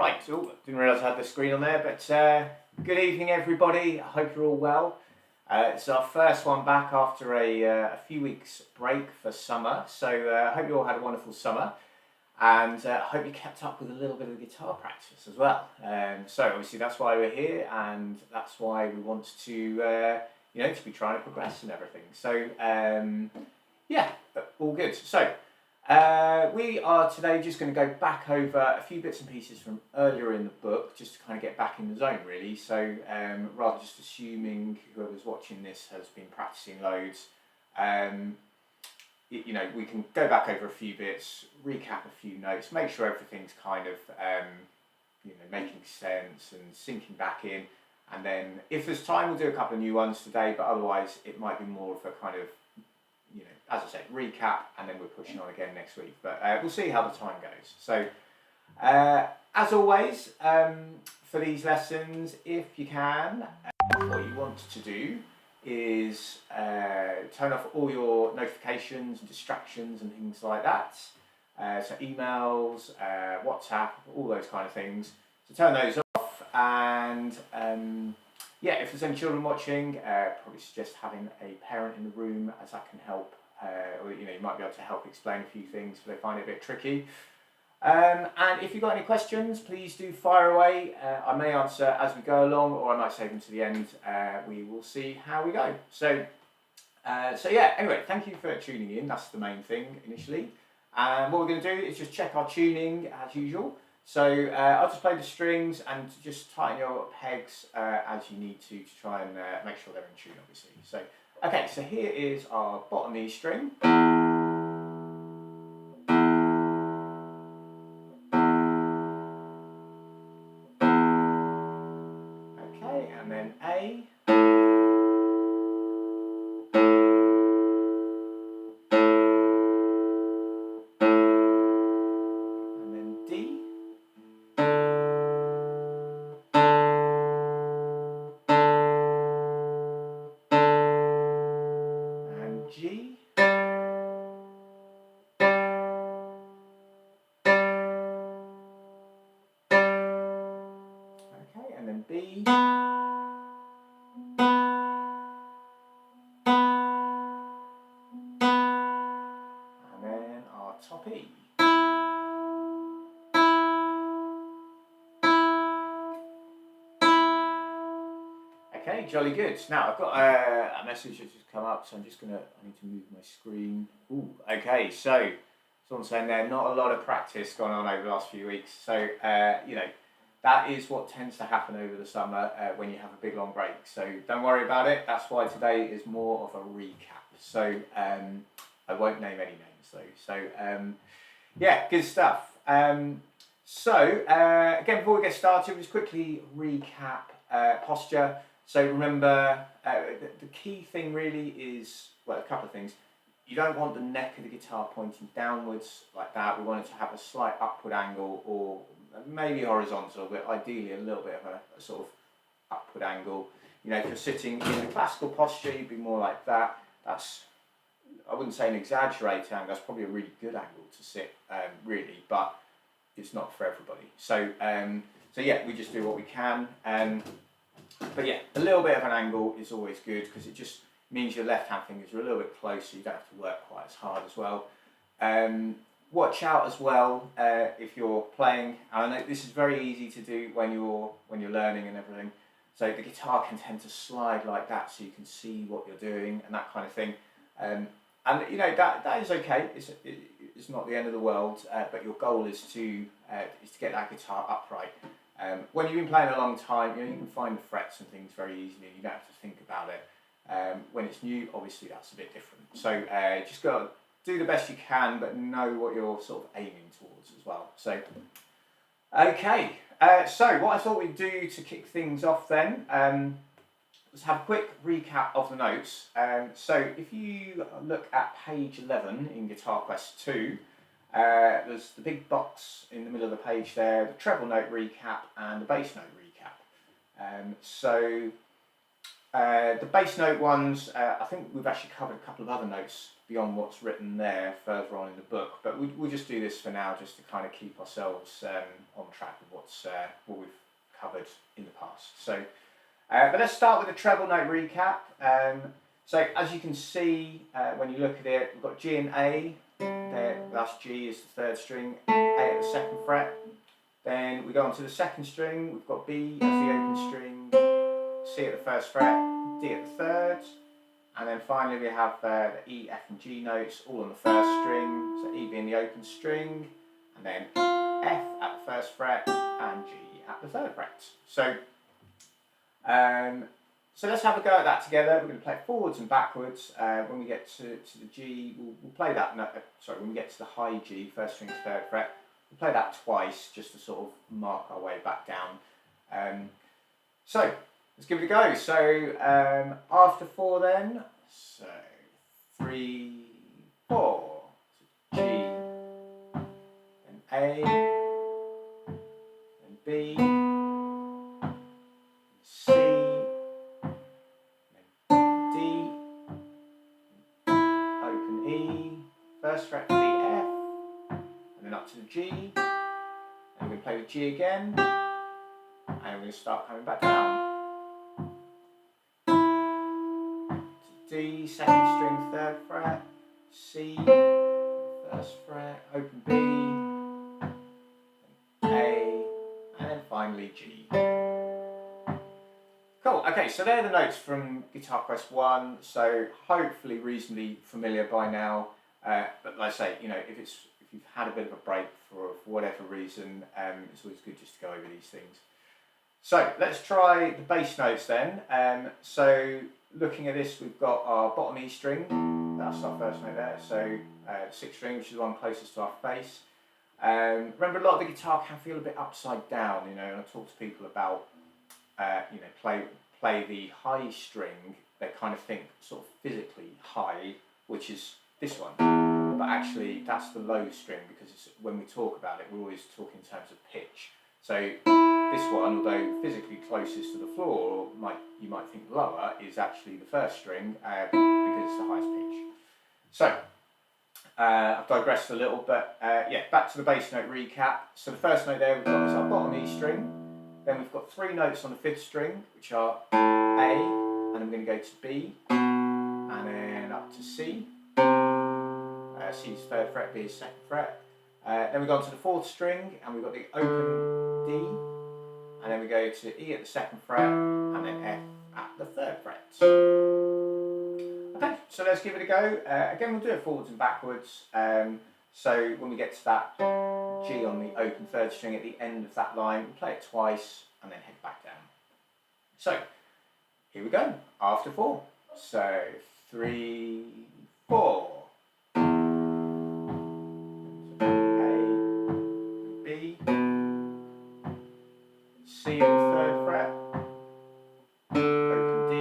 Right, so didn't realise I had the screen on there, but good evening everybody, I hope you're all well. It's our first one back after a few weeks break for summer, so I hope you all had a wonderful summer, and I hope you kept up with a little bit of guitar practice as well. So obviously that's why we're here, and that's why we want to, to be trying to progress and everything. So yeah, all good. So we are today just going to go back over a few bits and pieces from earlier in the book, just to kind of get back in the zone really. So rather just assuming whoever's watching this has been practicing loads, we can go back over a few bits, recap a few notes, make sure everything's kind of making sense and sinking back in. And then if there's time, we'll do a couple of new ones today, but otherwise it might be more of a kind of, as I said, recap, and then we're pushing on again next week. But we'll see how the time goes. So, as always, for these lessons, if you can, what you want to do is turn off all your notifications and distractions and things like that. So emails, WhatsApp, all those kind of things. So turn those off, and if there's any children watching, probably suggest having a parent in the room, as that can help. Or you might be able to help explain a few things if they find it a bit tricky. And if you've got any questions, please do fire away. I may answer as we go along, or I might save them to the end. We will see how we go. So anyway, thank you for tuning in. That's the main thing initially. And what we're going to do is just check our tuning as usual. So I'll just play the strings and just tighten your pegs as you need to try and make sure they're in tune, obviously. So, okay, so here is our bottom E string. Okay, and then A. And then D. And G. Okay, and then B. And then our top E. Okay, jolly good. Now I've got a message that's just come up, so I need to move my screen. Ooh, okay, so someone's saying there, not a lot of practice gone on over the last few weeks. So, that is what tends to happen over the summer when you have a big long break. So don't worry about it. That's why today is more of a recap. So I won't name any names though. So good stuff. Again, before we get started, we'll just quickly recap posture. So remember, the key thing really is, well, a couple of things. You don't want the neck of the guitar pointing downwards like that. We want it to have a slight upward angle, or maybe horizontal, but ideally a little bit of a sort of upward angle. If you're sitting in the classical posture, you'd be more like that. That's, I wouldn't say an exaggerated angle, that's probably a really good angle to sit, really, but it's not for everybody. So, we just do what we can. But yeah, a little bit of an angle is always good, because it just means your left hand fingers are a little bit closer, you don't have to work quite as hard as well. Watch out as well if you're playing, and I know this is very easy to do when you're learning and everything. So the guitar can tend to slide like that, so you can see what you're doing and that kind of thing. And that is okay. It's not the end of the world, but your goal is to get that guitar upright. When you've been playing a long time, you can find the frets and things very easily. You don't have to think about it. When it's new, obviously that's a bit different. So just got to do the best you can, but know what you're sort of aiming towards as well. So, okay. So what I thought we'd do to kick things off then, let's have a quick recap of the notes. So if you look at page 11 in Guitar Quest 2, there's the big box in the middle of the page there, the treble note recap and the bass note recap. The bass note ones, I think we've actually covered a couple of other notes beyond what's written there further on in the book, but we'll just do this for now, just to kind of keep ourselves on track with what we've covered in the past. So, but let's start with a treble note recap. So as you can see, when you look at it, we've got G and A. There, that's G is the 3rd string, A at the 2nd fret. Then we go on to the 2nd string. We've got B as the open string, C at the 1st fret, D at the 3rd. And then finally we have the E, F and G notes all on the 1st string, so E being the open string, and then F at the 1st fret and G at the 3rd fret. So, so let's have a go at that together. We're going to play it forwards and backwards. When we get to the G, we'll play that note, when we get to the high G, 1st string to 3rd fret, we'll play that twice just to sort of mark our way back down. So, let's give it a go. So after 4 then, so 3, 4, so G, then A, then B, then C, then D, open E, 1st fret for the F, and then up to the G, and we're going to play the G again, and we're going to start coming back down. D, 2nd string, 3rd fret, C, 1st fret, open B, A, and then finally G. Cool, okay, so they're the notes from Guitar Quest 1, so hopefully reasonably familiar by now, but like I say, you know, if you've had a bit of a break for whatever reason, it's always good just to go over these things. So let's try the bass notes then. So looking at this, we've got our bottom E string, that's our 1st note there, so 6th string, which is the one closest to our face. Remember, a lot of the guitar can feel a bit upside down, you know, and I talk to people about, you know, play the high string, they kind of think sort of physically high, which is this one, but actually that's the low string, because when we talk about it, we're always talking in terms of pitch. So this one, although physically closest to the floor, you might think lower, is actually the 1st string because it's the highest pitch. So I've digressed a little, but yeah, back to the bass note recap. So the 1st note there we've got is our bottom E string. Then we've got 3 notes on the 5th string, which are A, and then we're going to go to B, and then up to C. C is 3rd fret, B is 2nd fret. Then we go on to the 4th string, and we've got the open D, and then we go to E at the 2nd fret, and then F at the 3rd fret. Okay, so let's give it a go. Again, we'll do it forwards and backwards. So when we get to that G on the open 3rd string at the end of that line, we'll play it twice, and then head back down. So here we go, after 4. So 3, 4. C at the 3rd fret, open D,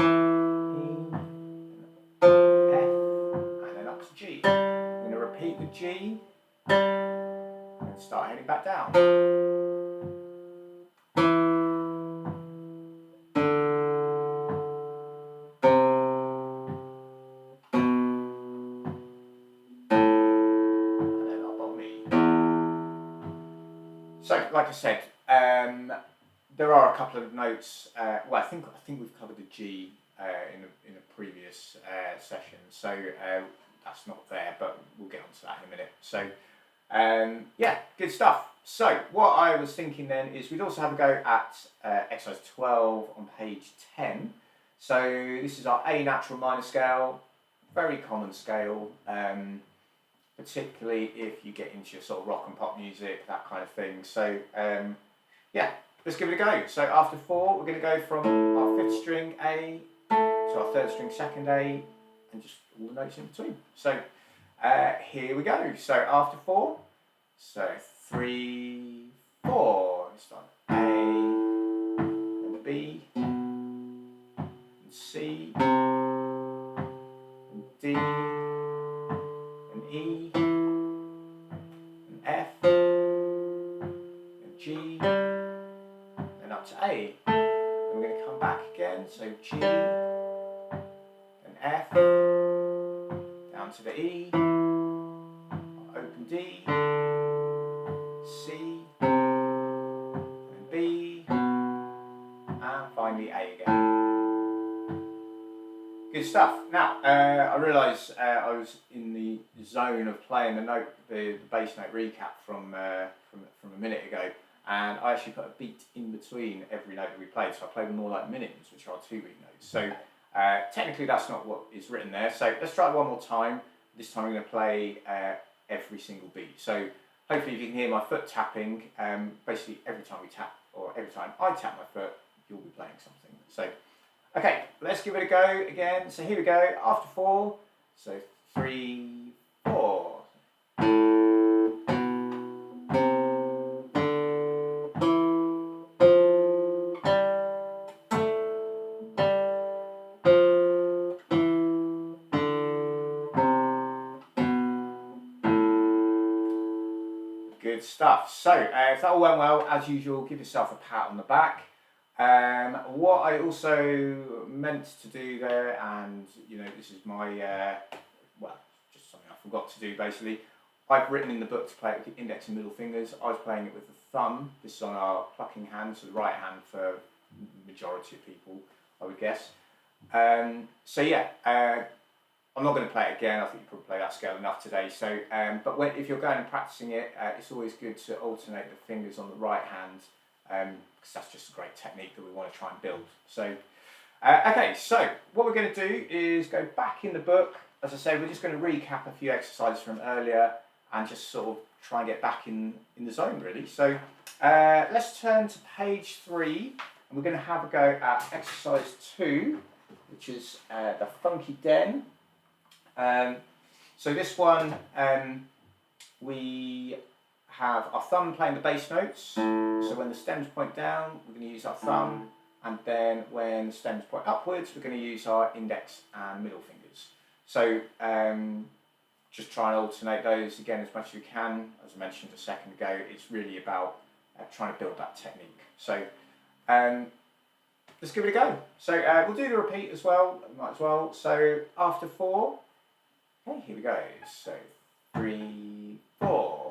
E, F, and then up to G. I'm going to repeat the G and start heading back down. And then our bottom E. So, like I said, there are a couple of notes. Well, I think we've covered the G in a previous session, so that's not there, but we'll get onto that in a minute. So, yeah, good stuff. So, what I was thinking then is we'd also have a go at exercise 12 on page 10. So, this is our A natural minor scale, very common scale. Particularly if you get into your sort of rock and pop music, that kind of thing. So yeah, let's give it a go. So after 4, we're going to go from our 5th string A to our 3rd string 2nd A, and just all the notes in between. So here we go. So after 4, so 3, 4. Let's start A, and B, and C, and D, E, and F, and G, and up to A. Then we're going to come back again, so G, and F, to the E, open D, C, and B, and finally A again. Good stuff. Now, I realised I was in the zone of playing the bass note recap from a minute ago, and I actually put a beat in between every note that we played, so I played them more like minims, which are 2 beat notes. So technically that's not what is written there. So let's try it one more time. This time I'm going to play every single beat. So hopefully if you can hear my foot tapping, basically every time we tap, or every time I tap my foot, you'll be playing something. So, okay, let's give it a go again. So here we go, after 4, so 3, 4. Good stuff. So, if that all went well, as usual, give yourself a pat on the back. What I also meant to do there, and this is my, well, just something I forgot to do basically. I've written in the book to play it with the index and middle fingers. I was playing it with the thumb. This is on our plucking hand, so the right hand for the majority of people, I would guess. So yeah, I'm not going to play it again. I think you probably play that scale enough today. So, but if you're going and practicing it, it's always good to alternate the fingers on the right hand, because that's just a great technique that we want to try and build. So, okay, so what we're going to do is go back in the book. As I say, we're just going to recap a few exercises from earlier and just sort of try and get back in the zone, really. So, let's turn to page 3, and we're going to have a go at exercise 2, which is the funky den. So this one, we have our thumb playing the bass notes. So when the stems point down, we're going to use our thumb, and then when the stems point upwards, we're going to use our index and middle fingers. So just try and alternate those again as much as you can. As I mentioned a second ago, it's really about trying to build that technique. So let's give it a go. So we'll do the repeat as well, might as well. So after 4, okay, here we go. So 3, 4.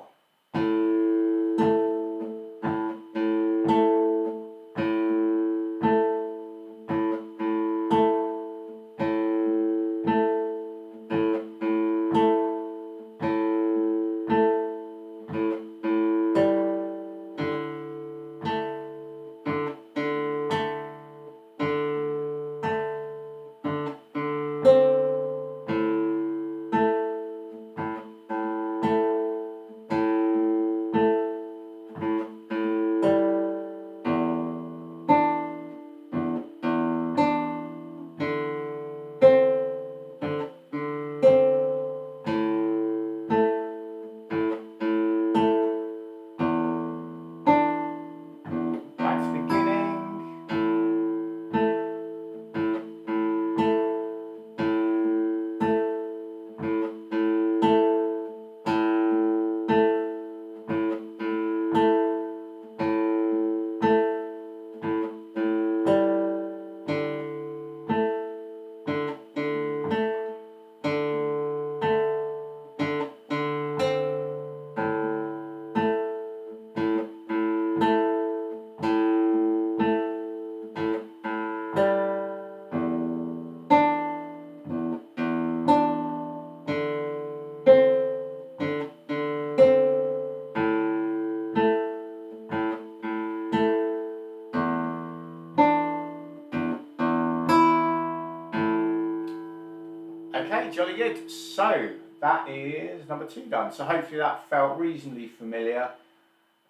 Okay, jolly good. So that is number 2 done. So hopefully that felt reasonably familiar.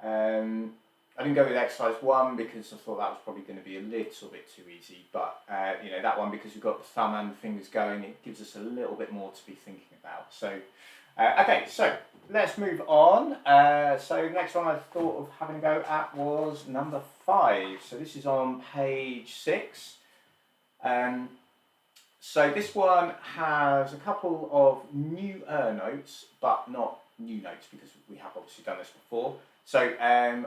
I didn't go with exercise 1 because I thought that was probably going to be a little bit too easy. But that one, because we've got the thumb and the fingers going, it gives us a little bit more to be thinking about. So okay, so let's move on. So next one I thought of having a go at was number 5. So this is on page 6. So this one has a couple of newer notes, but not new notes because we have obviously done this before. So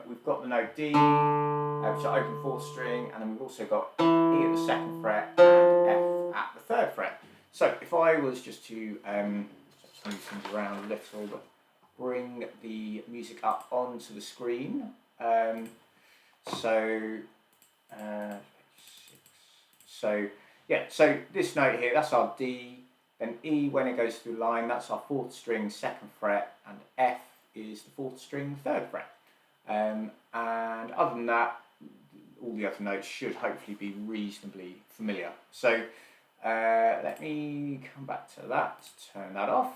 we've got the note D, which is open 4th string, and then we've also got E at the 2nd fret and F at the 3rd fret. So if I was just to just move things around a little, but bring the music up onto the screen. So yeah, so this note here, that's our D, then E when it goes through the line, that's our 4th string, 2nd fret, and F is the 4th string, 3rd fret. And other than that, all the other notes should hopefully be reasonably familiar. So let me come back to that, turn that off.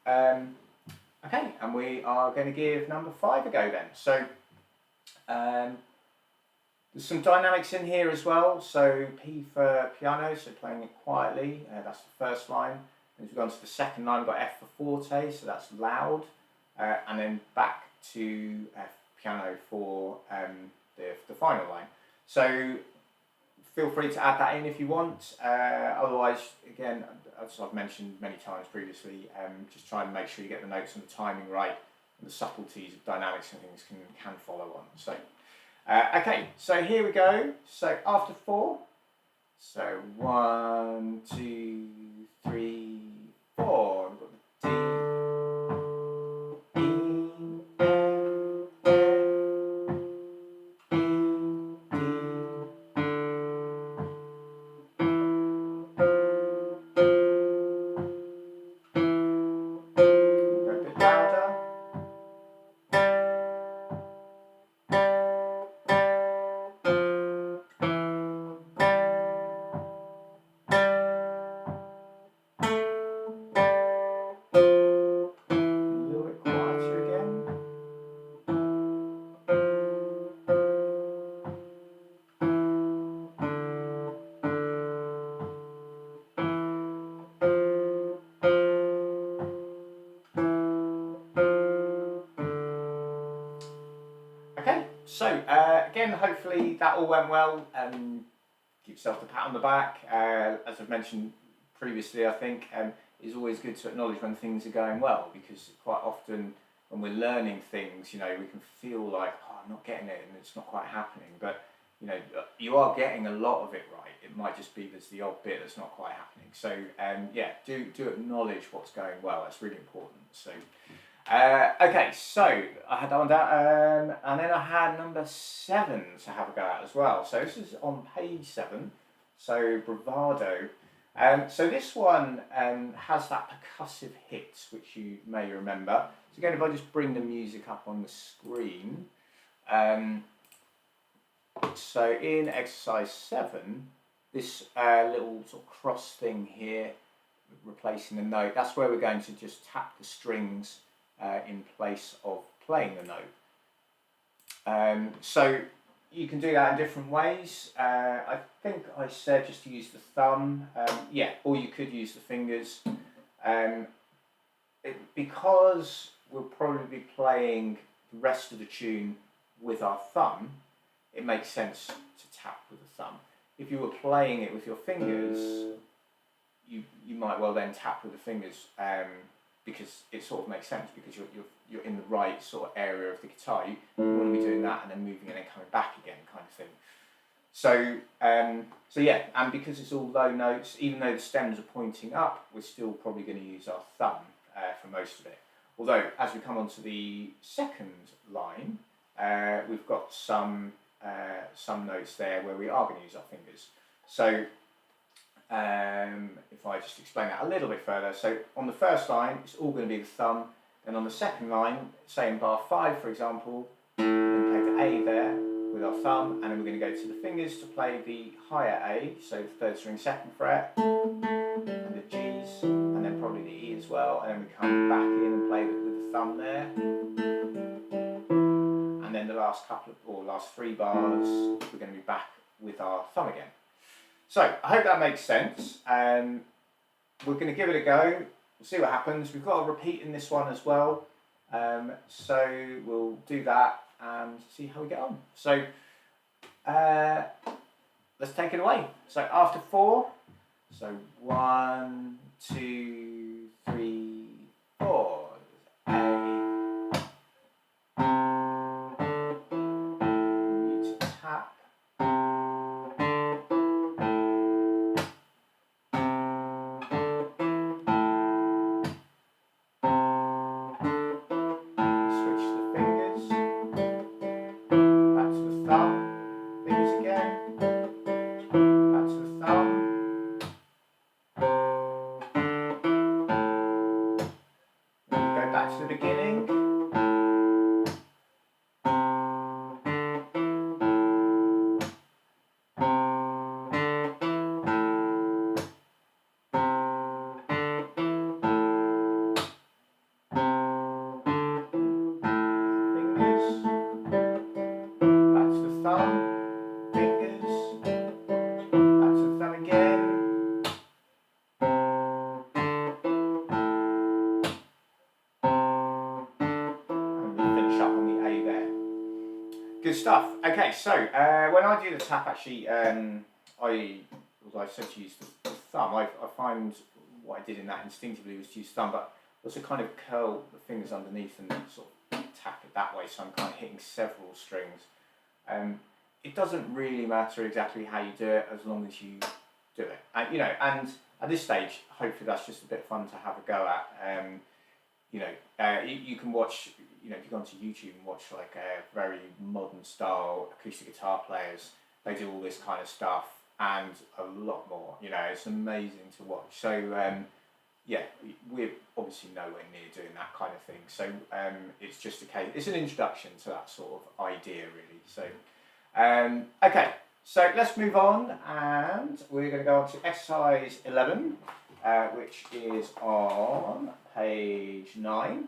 Okay, and we are going to give number 5 a go then. So there's some dynamics in here as well. So P for piano, so playing it quietly, that's the first line. As we go on to the second line, we've got F for forte, so that's loud. And then back to piano for the final line. So feel free to add that in if you want. Otherwise, again, as I've mentioned many times previously, just try and make sure you get the notes and the timing right, and the subtleties of dynamics and things can follow on. So, okay, so here we go. So after 4, so 1, 2, 3, 4. We've got the D. Okay, so again, hopefully that all went well. Give yourself a pat on the back. As I've mentioned previously, I think it's always good to acknowledge when things are going well, because quite often when we're learning things, you know, we can feel like, oh, I'm not getting it and it's not quite happening. But, you know, you are getting a lot of it right. It might just be there's the odd bit that's not quite happening. So, yeah, do acknowledge what's going well. That's really important. So. Okay, so I had that one down, and then I had number 7 to have a go at as well. So this is on page 7, so bravado. So this one has that percussive hit, which you may remember. So again, if I just bring the music up on the screen. So in exercise 7, this little sort of cross thing here, replacing the note, that's where we're going to just tap the strings in place of playing the note. So you can do that in different ways. I think I said just to use the thumb, yeah, or you could use the fingers. Because we'll probably be playing the rest of the tune with our thumb, it makes sense to tap with the thumb. If you were playing it with your fingers, you might well then tap with the fingers, because it sort of makes sense, because you're in the right sort of area of the guitar. You want to be doing that and then moving and then coming back again, kind of thing. So so yeah, and because it's all low notes, even though the stems are pointing up, we're still probably going to use our thumb for most of it. Although as we come on to the second line, we've got some notes there where we are going to use our fingers. So if I just explain that a little bit further, so on the first line, it's all going to be the thumb. Then on the second line, say in bar 5, for example, we're going to play the A there with our thumb, and then we're going to go to the fingers to play the higher A, so the 3rd string, 2nd fret, and the G's, and then probably the E as well, and then we come back in and play with the thumb there. And then the last last 3 bars, we're going to be back with our thumb again. So I hope that makes sense. We're going to give it a go. We'll see what happens. We've got a repeat in this one as well. So we'll do that and see how we get on. So let's take it away. So after 4, so 1, 2, 3, 4. Okay, so when I do the tap, actually, as I said to use the thumb, I find what I did in that instinctively was to use thumb, but also kind of curl the fingers underneath and sort of tap it that way, so I'm kind of hitting several strings. It doesn't really matter exactly how you do it as long as you do it. And, and at this stage, hopefully that's just a bit of fun to have a go at. You can watch, if you go onto YouTube and watch like a very modern style acoustic guitar players, they do all this kind of stuff and a lot more. It's amazing to watch. So we're obviously nowhere near doing that kind of thing. So it's just a case. It's an introduction to that sort of idea, really. So okay, so let's move on, and we're going to go on to exercise 11, which is on page 9.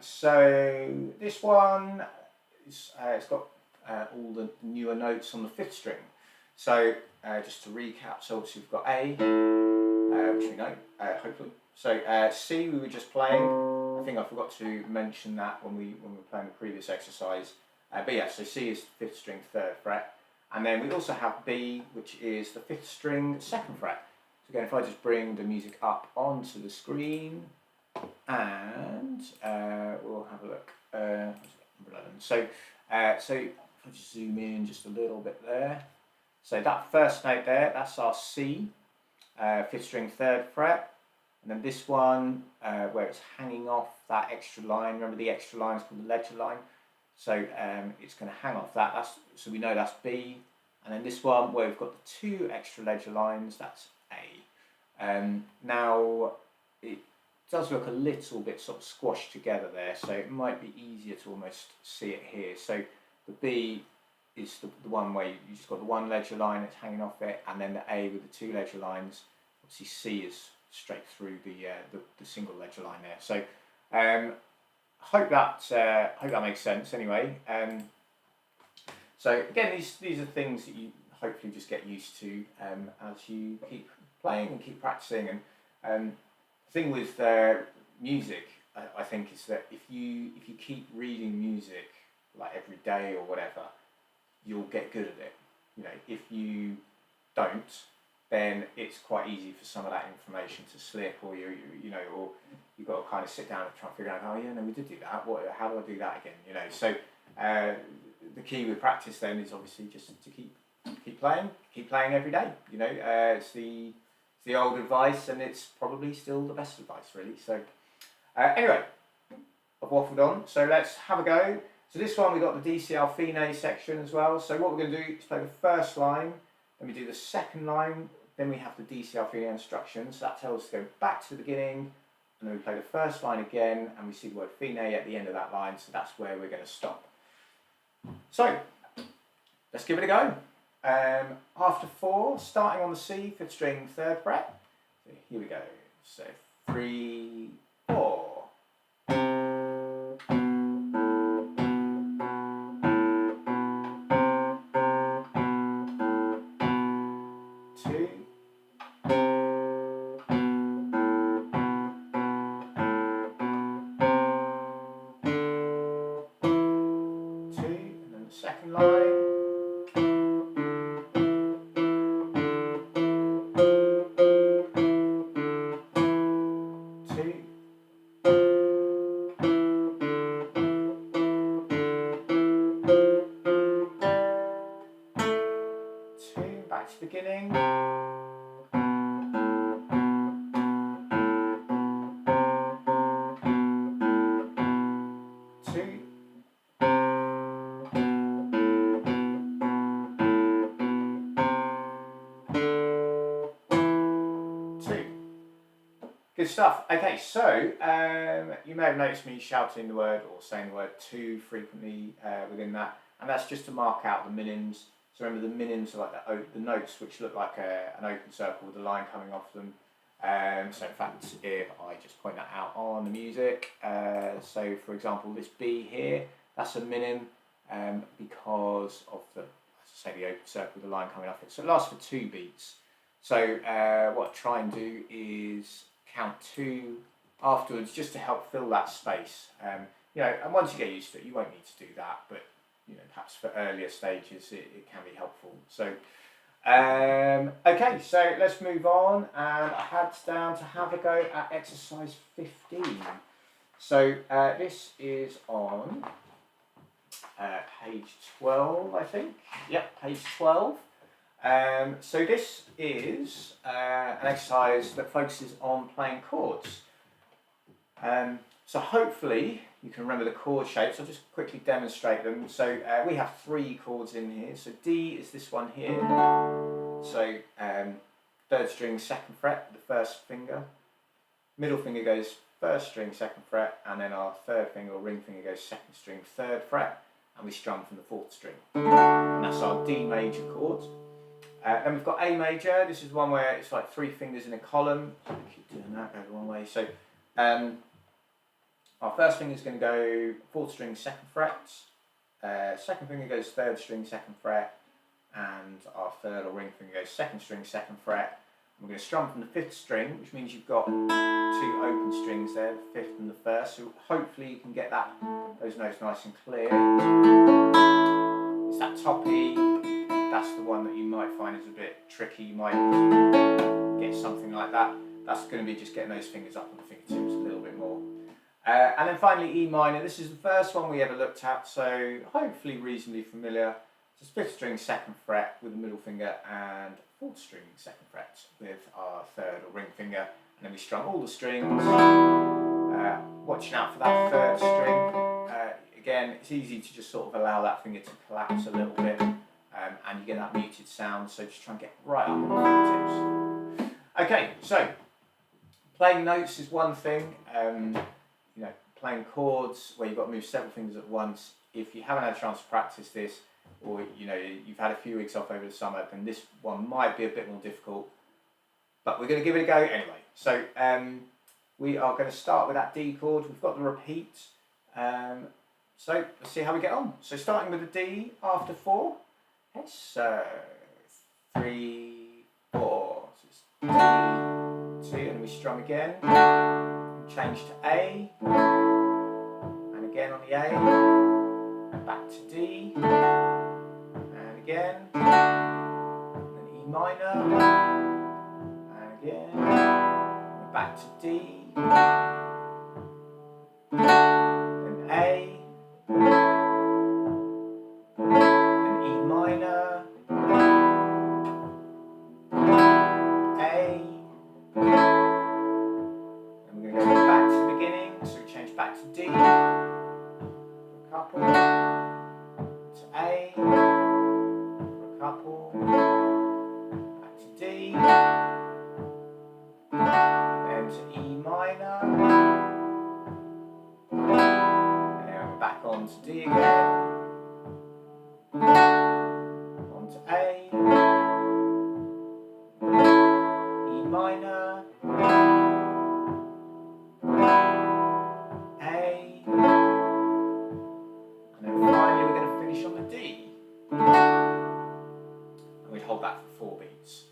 So this one is, it's got all the newer notes on the 5th string. So just to recap, so obviously we've got A, which we know, hopefully. So C we were just playing. I think I forgot to mention that when we were playing the previous exercise. But yeah, so C is the 5th string, 3rd fret. And then we also have B, which is the 5th string, 2nd fret. So again, if I just bring the music up onto the screen, and we'll have a look. So if I just zoom in just a little bit there. So that first note there, that's our C, 5th string, 3rd fret. And then this one, where it's hanging off that extra line. Remember the extra line is called the ledger line. So it's going to hang off that. So we know that's B. And then this one, where we've got the 2 extra ledger lines, that's A. Now, it does look a little bit sort of squashed together there, so it might be easier to almost see it here. So the B is the one where you just got the 1 ledger line that's hanging off it, and then the A with the 2 ledger lines. Obviously C is straight through the single ledger line there. So hope that makes sense anyway. So again, these are things that you hopefully just get used to as you keep playing and keep practicing. And the thing with music, I think, is that if you keep reading music like every day or whatever, you'll get good at it. If you don't, then it's quite easy for some of that information to slip, or or you've got to kind of sit down and try and figure out, oh yeah, no, we did do that. How do I do that again? So the key with practice then is obviously just to keep playing every day. It's the old advice, and it's probably still the best advice, really. So anyway, I've waffled on. So let's have a go. So this one, we've got the DCL Fine section as well. So what we're going to do is play the first line, then we do the second line, then we have the DCL Fine instructions. So that tells us to go back to the beginning, and then we play the first line again, and we see the word Fine at the end of that line, so that's where we're going to stop. So let's give it a go. After 4, starting on the C, 5th string, 3rd fret. So here we go. So 3, 4. 2. 2, and then the second line. 2. 2, back to the beginning. 2. 2. Good stuff. Okay, so you may have noticed me shouting the word or saying the word 2 frequently within that, and that's just to mark out the minims. So remember, the minims are like the notes which look like an open circle with a line coming off them. So in fact, if I just point that out on the music, so for example, this B here, that's a minim because of the open circle with the line coming off it. So it lasts for 2 beats. So what I try and do is count 2 afterwards, just to help fill that space. And once you get used to it, you won't need to do that, but perhaps for earlier stages it can be helpful. So okay, so let's move on, and I head down to have a go at exercise 15. So this is on page 12, I think. Yep, page 12. So this is an exercise that focuses on playing chords. So hopefully you can remember the chord shapes. I'll just quickly demonstrate them. So we have 3 chords in here. So D is this one here. So 3rd string, 2nd fret, the 1st finger. Middle finger goes 1st string, 2nd fret, and then our 3rd finger or ring finger goes 2nd string, 3rd fret, and we strum from the 4th string. And that's our D major chord. Then we've got A major. This is one where it's like 3 fingers in a column. So I keep doing that, go the wrong way. So our 1st finger is going to go 4th string, 2nd fret. 2nd finger goes 3rd string, 2nd fret, and our 3rd or ring finger goes 2nd string, 2nd fret. And we're going to strum from the 5th string, which means you've got 2 open strings there, the 5th and the 1st. So hopefully you can get those notes nice and clear. It's that top E. That's the one that you might find is a bit tricky. You might get something like that. That's going to be just getting those fingers up on the fingertips a little bit more. And then finally E minor. This is the first one we ever looked at, so hopefully reasonably familiar. It's 5th string, 2nd fret with the middle finger, and 4th string, 2nd fret with our 3rd or ring finger. And then we strum all the strings, watching out for that 3rd string. Again, it's easy to just sort of allow that finger to collapse a little bit. And you get that muted sound, so just try and get right up on the fingertips. Okay, so playing notes is one thing. You know, playing chords where you've got to move several fingers at once. If you haven't had a chance to practice this, or you know you've had a few weeks off over the summer, then this one might be a bit more difficult. But we're going to give it a go anyway. So we are going to start with that D chord. We've got the repeat. So let's see how we get on. So starting with the D after 4. Yes, so 3, 4. So it's D, 2, and we strum again. Change to A, and again on the A, and back to D, and again, and E minor, and again, and back to D, then A, and E minor, A, and we're going to go back to the beginning, so we change back to D, for a couple, to A, for a couple, back to D, then to E minor, and we're back on to D again, on to A, E minor, A, and then finally we're going to finish on the D. And we'd hold that for 4 beats.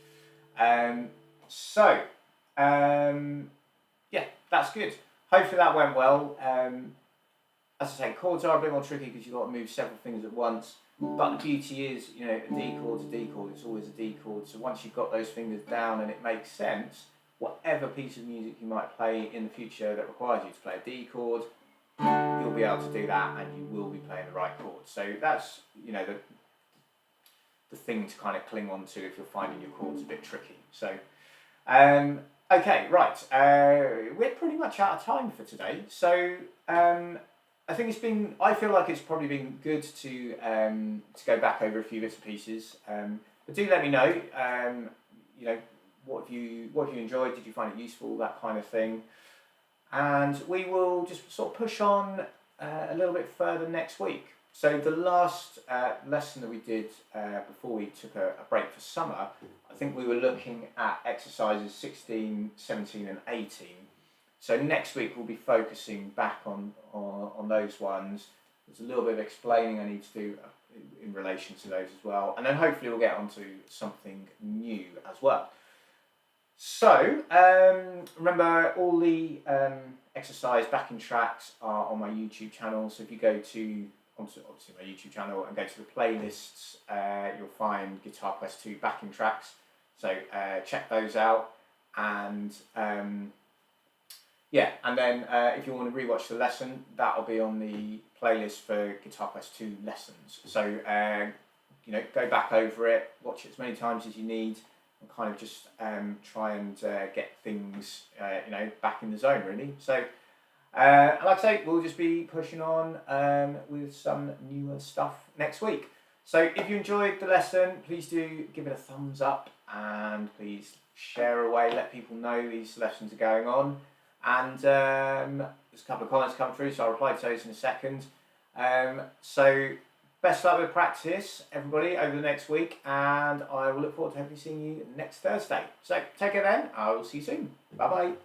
Yeah, that's good. Hopefully that went well. As I say, chords are a bit more tricky because you've got to move several fingers at once. But the beauty is, you know, a D chord's a D chord, it's always a D chord. So once you've got those fingers down and it makes sense, whatever piece of music you might play in the future that requires you to play a D chord, you'll be able to do that and you will be playing the right chord. So that's, you know, the thing to kind of cling on to if you're finding your chords a bit tricky. So, okay, right, we're pretty much out of time for today. So, I think I feel like it's probably been good to go back over a few bits and pieces. But do let me know, you know, what have you enjoyed? Did you find it useful? That kind of thing. And we will just sort of push on a little bit further next week. So the last lesson that we did before we took a break for summer, I think we were looking at exercises 16, 17 and 18. So next week we'll be focusing back on those ones. There's a little bit of explaining I need to do in relation to those as well. And then hopefully we'll get onto something new as well. So, remember all the exercise backing tracks are on my YouTube channel. So if you go to onto obviously my YouTube channel and go to the playlists, you'll find Guitar Quest 2 backing tracks. So check those out, and yeah, and then if you want to rewatch the lesson, that'll be on the playlist for Guitar Quest 2 lessons. So you know, go back over it, watch it as many times as you need, and kind of just try and get things you know, back in the zone really. So like I say, we'll just be pushing on with some newer stuff next week. So if you enjoyed the lesson, please do give it a thumbs up, and please share away, let people know these lessons are going on. And there's a couple of comments come through, so I'll reply to those in a second. So best luck with practice, everybody, over the next week, and I will look forward to hopefully seeing you next Thursday. So take care then, I will see you soon. Bye bye.